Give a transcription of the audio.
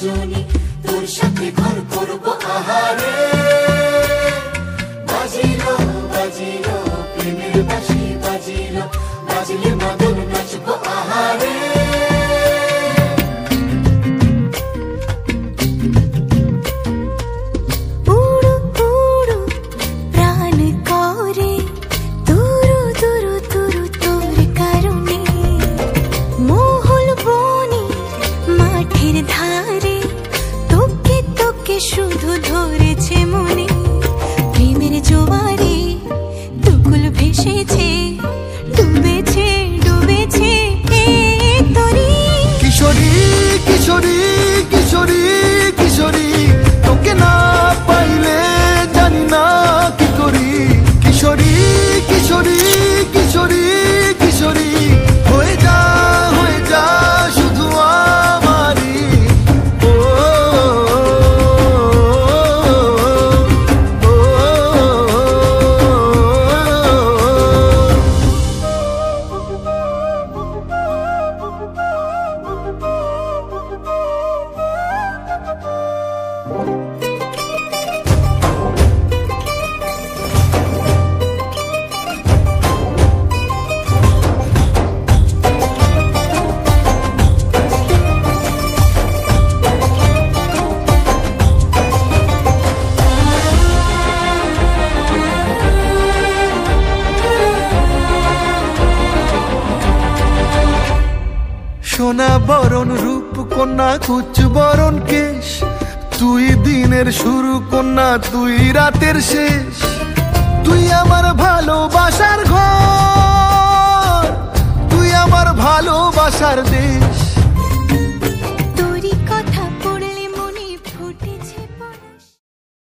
দুজনে তোর সাথে ঘর করবো আহারে। বাজিলো বাজিলো প্রেমের বাঁশি বাজিলো, বাজলে মদন নাচবো আহারে। শুধু ধরেছে মনে প্রেমের জোয়ারে, দুকুল ভেসেছে, ডুবেছে ডুবেছে তরি। কিশোরী কিশোরী কিশোরী কিশোরী, তোকে না পাইলে জানি না কি করি। কিশোরী কিশোরী কিশোরী কিশোরী, হয়ে যা শুধু আমারই। সোনা বরণ রূপ কন্যা কুচ বরণ কেশ, তুই দিনের শুরু কন্যা তুই রাতের শেষ। তুই আমার ভালোবাসার ঘর, তুই আমার ভালোবাসার দেশ।